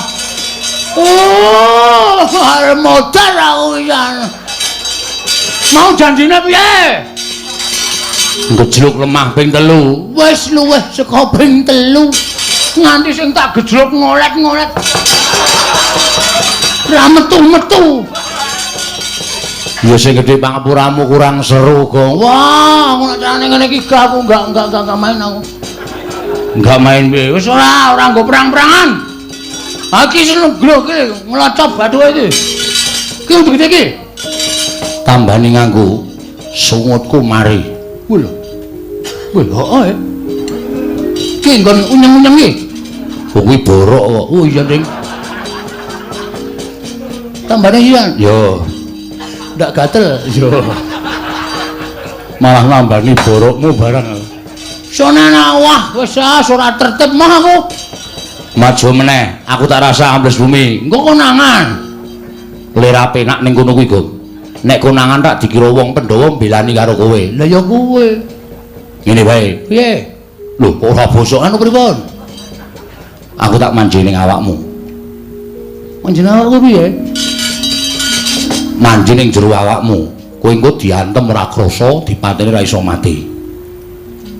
Oh, arep modar aku pisan. Mau janjine piye? Gejluk lemah ping 3. Wis luwih saka ping 3. Nganti sing tak gejluk ngolet-ngolet. Ra metu-metu. Ya sing gedhe pangapuramu kurang seru, Gong. Wah, ngono carane ngene iki gak aku enggak main aku. Enggak main piye? Wis ora nggo perang-perangan. Aki sing ngglok iki nglocop bathuke iki. Ki udah gede iki. Tambani nganggo sungutku mari. Wih lho. Heeh. Ki nggon unyeng-unyeng iki. Kuwi borok kok. Oh iya, Ding. Tambane iya. Yo. Ndak gatel. Yo. Malah nambani borokmu barang. Sonana wah wis ora tertib mah aku. Maju meneh, aku tak rasa ambles bumi. Engko konangan. Lera penak ning kono kuwi, Gong. Nek konangan tak dikira wong Pandhawa mbelani karo kowe. Lah ya kowe. Ngene wae. Piye? Lho, ora bosok anu pripun? Aku tak manji ning awakmu. Manjen awakku piye? Manji ning jero awakmu. Kowe engko diantem ora krasa, dipateni ora iso mati.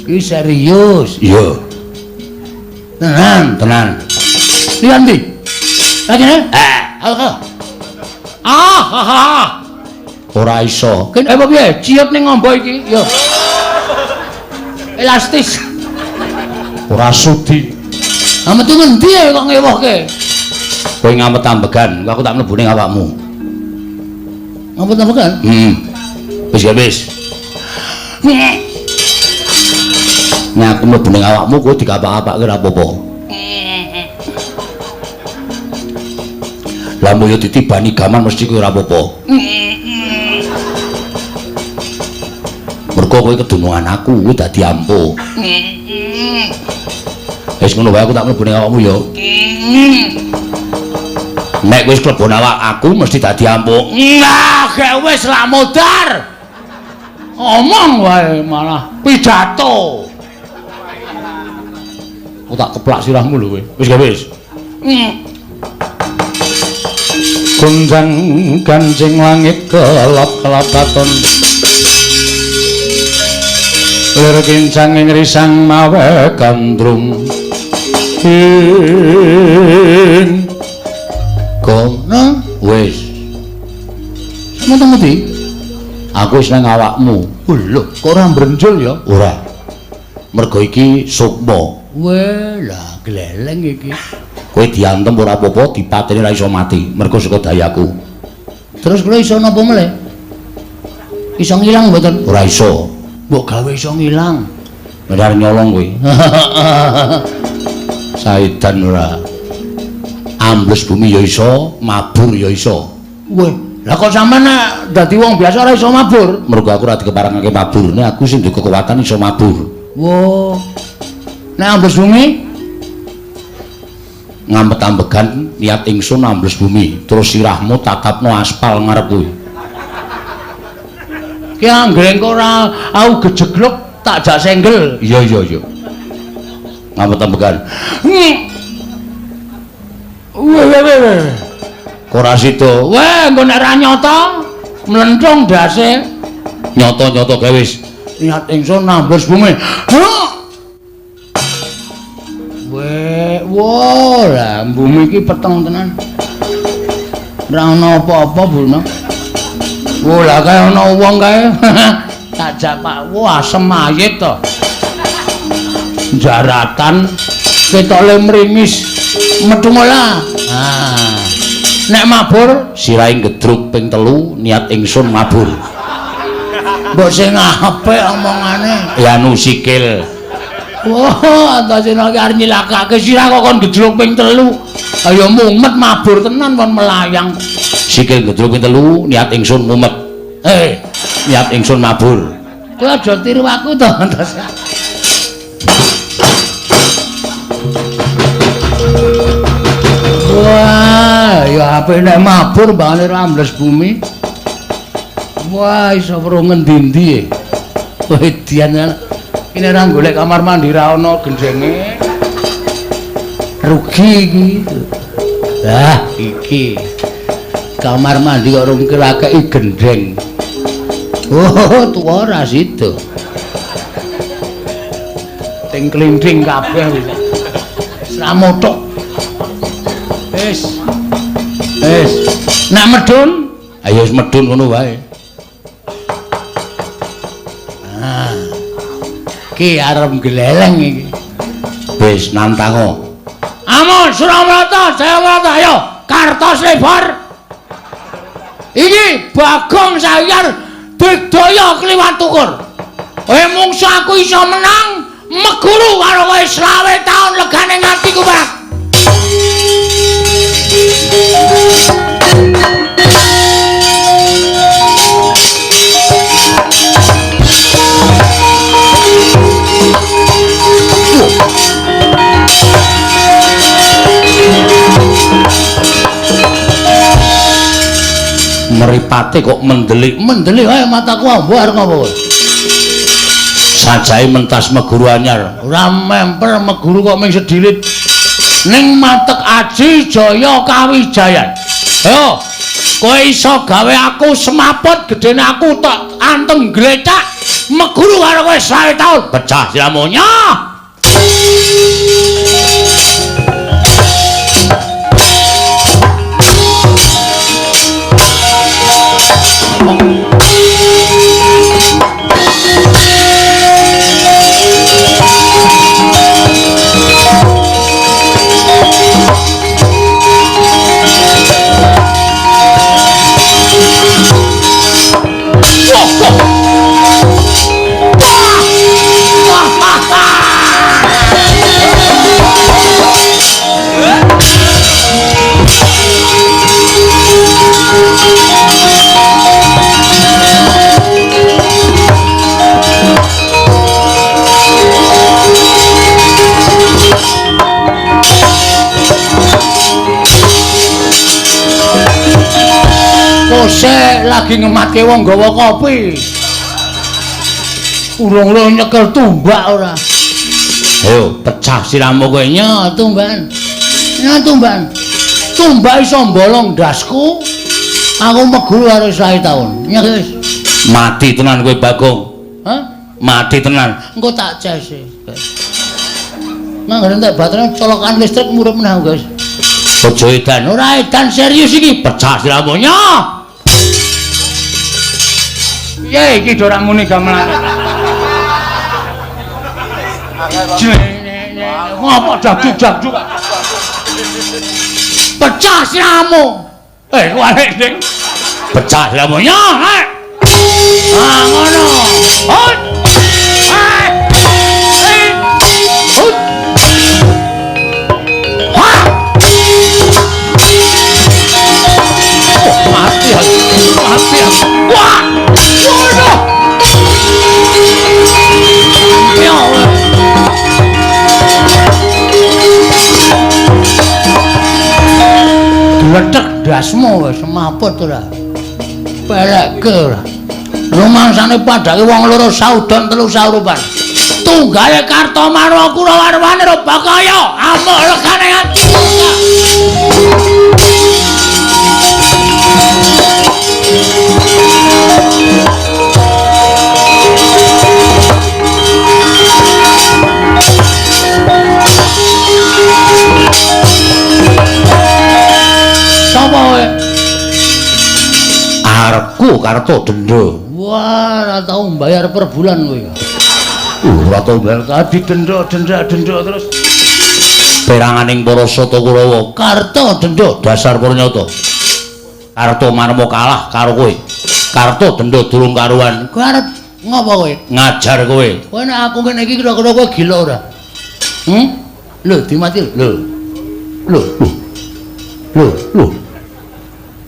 Iki serius. Iya. Tenan. Lihat ndi? Lagine? Ora iso. Kene apa piye? Ciut ning ngombo iki. Yo. Elastis. Ora sudi. Metu ngendi kok ngewohke? Kowe ngamet ambegan, aku tak mlebu ning awakmu. Ngamet ambegan? Wis ya wis. Nek aku mlebu ning awakmu kowe dikapak-apake ora apa-apa. Lah mulya ditibani gaman mesti kowe ora apa-apa. Mergo kowe kedunungan aku kuwi dadi ampuh. Wis ngono wae aku tak mlebu ning awakmu ya. Nek wis klebon awak aku mesti dadi ampuh. Nah, gek wis lah modar. Omong wae malah pidato. Aku tak keplak sirahmu lho kowe. Wis gak wis. Gunjang kancing langit kelap-kelap katon. Lir kincang ing risang mawe gandrung. Kono wis. Semono-moti. Aku wis nang awakmu. Lho, kok ora mbrenjol ya? Ora. Mergo iki sukma. Weh, lah gleleng iki. Kowe diantem ora apa-apa, dipateni ora iso mati. Mergo saka dayaku. Terus kula iso napa meneh? Iso ngilang mboten? Ora iso. Mbok gawe iso ngilang. Benar nyolong kowe. Saidan ora. Ambles bumi ya iso, mabur ya iso. Weh, lah kok sampean nek dadi wong biasa ora iso mabur? Mergo aku ora dikeparengake mabur. Nek aku sing duwe kekuatan iso mabur. Wo. Nek ambles bumi ngampet-ambegan niat ingsun ambles bumi, terus sirahmu tatapno aspal ngarep kuwi. ki anggere kok ora au gejegluk tak jak senggel. Iya. Ngampet-ambegan. Weh. Ora sida. Weh, engko nek ra nyata mlenthung dase. Nyata-nyata gawe wis. Niat ingsun ambles bumi. Wah, lah bumi iki peteng tenan. Ora ana apa-apa, Buna. Wah, lah kae ana wong kae. Tak jak Pak, wah asem mayit to. Jaratan ketole mringis medhung olah. Ah. Nek mabur Sirahe gedruk ping 3 niat ingsun mabur. mbok sing apik omongane. Ya anu sikil. Wah, antasena iki arep nyilakake sirah kok kon gedruk ping 3. Ayo mumet mabur tenan kon melayang. Sikil gedruk ping 3 niat ingsun mumet. Niat ingsun mabur. Kowe aja tiru aku to, antasena. Wah, ya apik nek mabur mbane ra ambles bumi. Wah, iso weruh ngendi-endi. Wedian ini ra golek kamar mandi ra ana gendenge. Rugi iki. Lah, iki. Kamar mandi kok rung kirakeki gendeng. Oh, tuwa ora sido. Ting klinthing kabeh wis. Ra motok. Wis. Nek medun, Ayo wis medun ngono wae. ki arep gleleng iki. Wis nantango. Amun Suramarta, Jayawrata, ayo kartos lebar. Iki Bagong Sayar digdaya kliwat tukur. Kowe mungsu aku iso menang meguru karo kowe 20 taun legane ngati ku Pak. Mripate kok mendelik Wae mataku ambar ngopo. sajahe mentas meguru anyar. Ora memper meguru kok ming sedilit. Ning matek aji jaya kawijayan. Ayo, kowe iso gawe aku semaput gedene aku tak anteng gletak meguru karo kowe 20 taun. Pecah siramunya. Isih lagi ngematke wong gawa kopi. Urung lo nyekel tumbak ora. Ayo pecah siramu kowe. Nya tumban. Nya tumban. Tumbak iso mbolong dasku. Aku meguru karo sae taun. Nya wis. Mati tenan kowe Bagong. Hah? Mati tenan. Engko tak jas e. Mangga entek baterai colokan listrik murup meneh, guys. Aja edan. Ora edan serius iki. Pecah siramu. Nya. Ya iki ora muni gamelan. Ngopo jagjuk-jagjuk. Pecah siramu. Kuwi Ding. Pecah siramu. Nya. Ah ngono. Hot. Mati. Wah. Waduh. Gledek dasmu wis maput ora. Peleke ora. Rumangsane padake wong loro saudon telu saurupan. Tunggale Kartomarma Kurawarwane Robakaya amuk legane ati. Sapa kowe? Arepku Kartodendra. Wah, ora tau mbayar per bulan kowe. Ora tau bayar Tadi denda terus peranganing para Sata Kurawa. Kartodendra Dasar Purnyata. Kartomarma kalah karo kowe. Kartodendra durung karuan. kowe arep ngopo kowe? Ngajar kowe. Kowe nek aku ngene iki kira-kira kowe gila ora? Lho, dimati lho. Lho.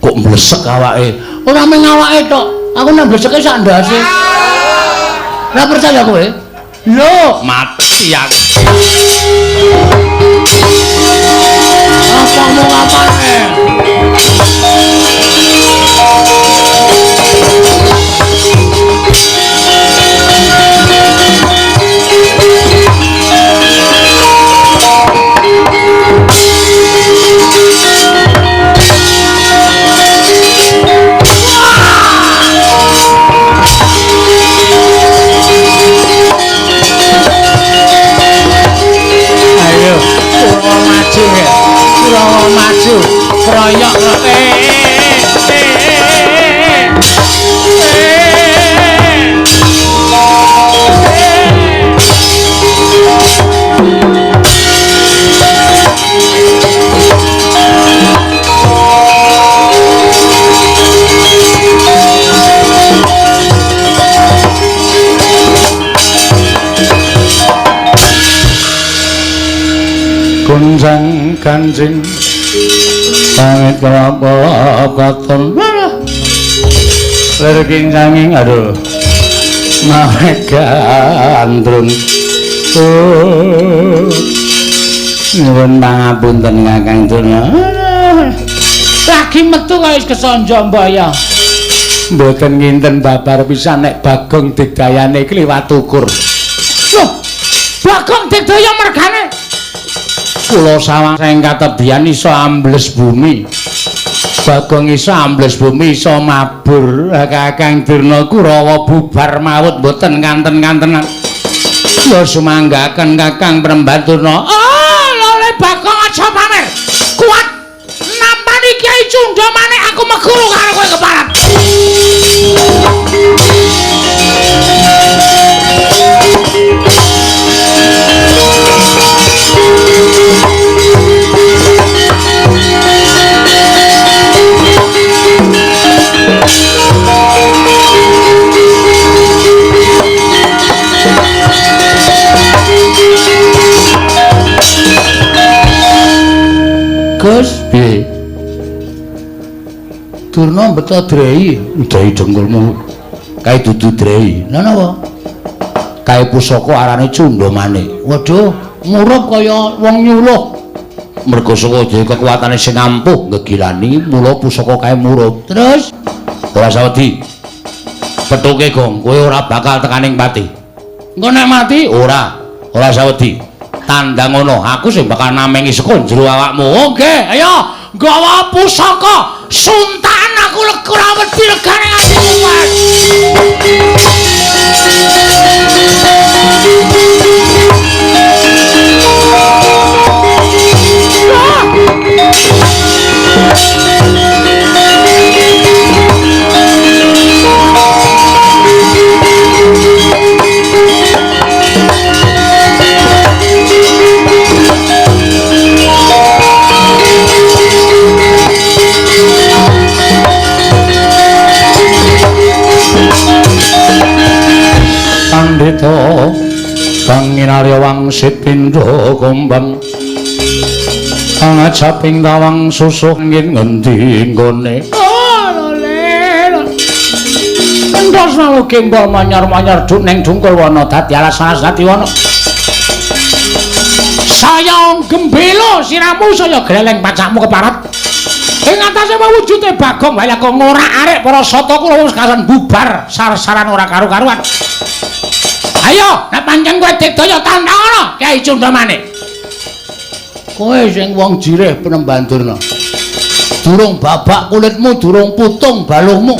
Kok mlesek awake? Ora mung awake tok. Aku nek bleseke sak ndase. Ora percaya kowe? Lho, Mati aku. apa mau ngapane? Ayo, Kurawa maju, keroyok Kunjang Kanjeng pamit kala katon ler kinjanging aduh mawet gandrung nyuwun pangapunten Kakang Durna lagi metu wis kesonjo mbaya mboten nginten babar pisan nek Bagong digdayane kliwat ukur lho Bagong digdaya mergane kula sawang sing katebian iso ambles bumi. Bagong iso ambles bumi iso mabur. Kakang Durna Kurawa bubar maut mboten kanten-kantenan. Kula sumanggaken Kakang Premban Durna. Oh, lole Bagong aja pamer. Kuat nampani Kyai Cundha maneh aku meguru karo kowe keparat. Gus, piye? Durna beto drei, Ndai dengkulmu. Kae dudu drei. lha napa? Kae pusaka arane Cundha Manik. Waduh, murup kaya wong nyuluh. Merga saka dhewe kekuwatane sing ampuh ngegilani, mula pusaka kae murup. Terus Ora sawedi. Petuke Gong, kowe ora bakal tekaning pati. Engko nek mati Ora sawedi. Tandang ngono, aku sing bakal namengi saka jero awakmu. Oke, ayo gawa pusaka suntan aku ora wedi legane atiku, Mas. Pandita kang minarya wangsit pindha gombang kang ajaping tawang susuh ngin ngendi nggone entos nalu kembal manyar-manyar duk ning dungkul wana dadi alas-alas dadi wana saya gembelo siramu saya gleleng pacakmu keparat ing atase wujude Bagong wae kok ngorak-arik para sata kula wis kasan bubar sar-saran ora karu-karuan. Ayo, nek pancen kowe digdaya tandangana Kyai Cundamanik. Kowe sing wong jireh Penemban Durna. Durung babak kulitmu, durung putung baluhmu.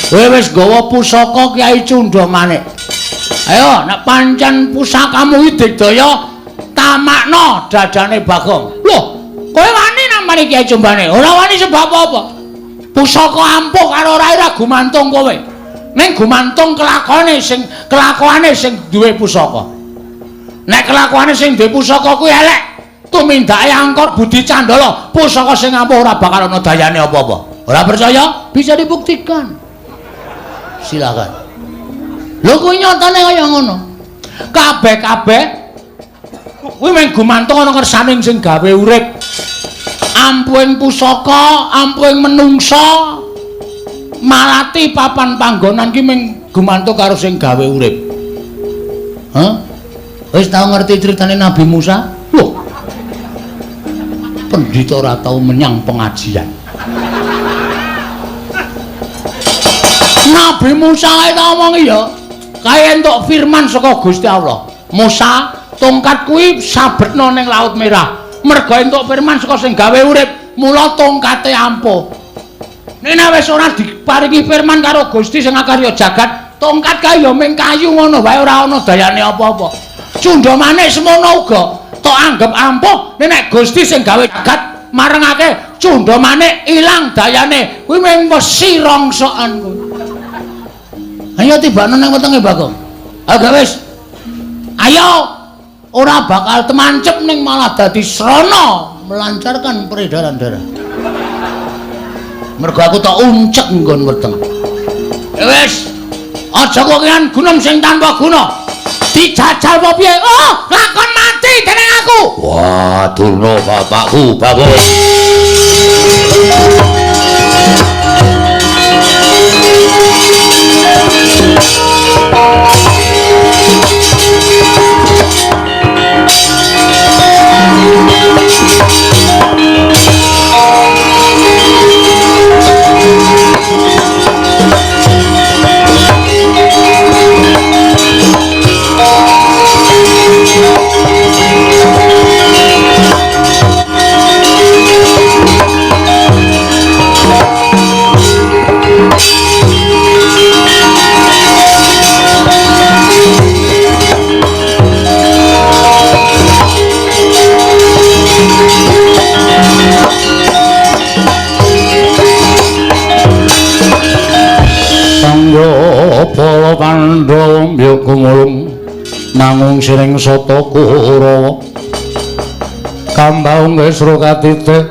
Kowe wis gawa pusaka Kyai Cundamanik. Ayo, nek pancen pusakamu iki digdaya tamakna dadane Bagong. Loh, kowe wani nambani Kyai Cundamanik? Ora wani sebab apa? Pusaka ampuh karo ora gumantung kowe. Ning gumantung kelakuane sing duwe pusaka. Nek kelakuane sing duwe pusaka kuwi elek, tumindake angkor budi candala, pusaka sing ampuh ora bakal ana dayane apa-apa. Ora percaya? Bisa dibuktikan. Silakan. Lho kuwi nyatane kaya ngono. Kabeh-kabeh kuwi mung gumantung ana kersaning sing gawe urip. Ampuhing pusaka, ampuhing menungsa, malati papan panggonan ki mung gumantung karo sing gawe urip. Hah? Wis tau ngerti critane Nabi Musa? Loh. Pendhita ora tau menyang pengajian. Nabi Musa ae tau ngomong ya. Kae entuk firman saka Gusti Allah. Musa, tongkat kuwi sabetno ning Laut Merah. Mergo entuk firman saka sing gawe urip, mula tongkate ampuh. Nek wis ora diparingi firman karo Gusti sing akarya jagat, tongkat kae ya mung kayu ngono wae ora ana dayane apa-apa. Cundamanik semono uga tok anggap ampuh nek Gusti sing gawe jagat marengake Cundamanik ilang dayane kuwi mung wesi rongsokan kuwi. Ayo tibane nang wetenge Bagong. Aga wis. Ayo ora bakal temancep ning malah dadi srana melancarkan peredaran darah. Mergo aku tak uncek nggon weteng. Wis, aja kok kian gunung sing tanpa guna. Dijajal apa piye? Oh, lakon mati dening aku. Wah, Durna bapakku, Bagong. Para Pandhawa mbiya gumulung nangung siring sata Kurawa kambaung Wisra katitih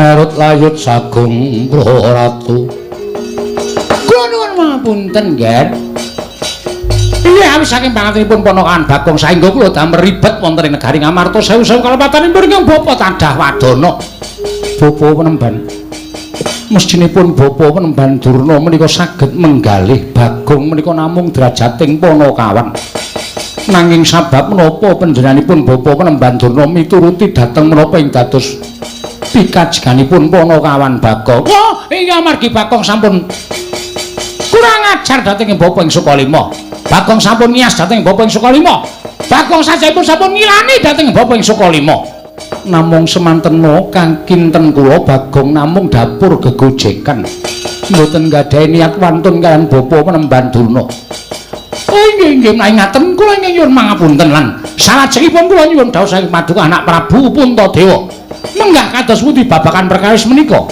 merut layut sagung Ratu. Kula nuwun pangapunten, Nger. Iya, awis saking pangatenipun ponakan Bagong saengga kula damel ribet wonten ing negari Ngamarta sewu-sewu kalepatanipun ingkang Bapa Tandhah Wadana. Bapa Penemban. Mestinipun Bapa Penemban Durna menika saged menggalih Bagong menika namung drajating Panakawan. Nanging sabab menapa panjenenganipun Bapa Penemban Durna mituruti dhateng menapa ing dados pikajenganipun Panakawan Bagong. Wah, inggih amargi Bagong sampun kurang ajar dhateng Bapa ing Sukalima. Bagong sampun ngias dhateng Bapa ing Sukalima. Bagong sajaipun sampun ngilani dhateng Bapa ing Sukalima. Namung semantena kang kinten kula Bagong namung dapur gegojekan. Mboten gadhahi niat wantun kaliyan Bapa Panembahan Durna. Inggih ngaten kula nyuwun mangapunten lan salajengipun kula nyuwun dawuh saking Paduka anak Prabu Puntadewa. Menggah kados pundi babakan perkawis menika?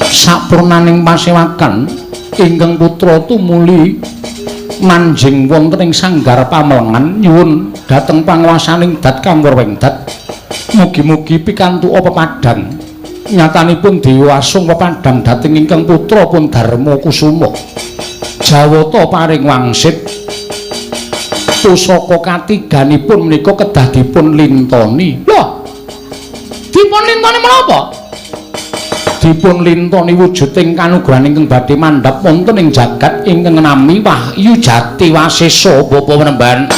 Sapurnaning pasewakan ingkang putra tumuli manjing wonten ing sanggar pamelengan nyuwun dhateng panguwasaning Dat Kanggur Wengdat. Mugi-mugi pikantuka pepadang nyatanipun Dewa Asung pepadang dhateng ingkang putra pun Darma Kusuma. Jawata paring wangsit pusaka katiganipun menika kedah dipun lintoni. Lho, dipun lintoni menapa? Dipun lintoni wujuding kanugrahan ingkang badhe mandhap wonten ing jagat ingkang nami Wahyu Jati Wasesa Bapa Panembahan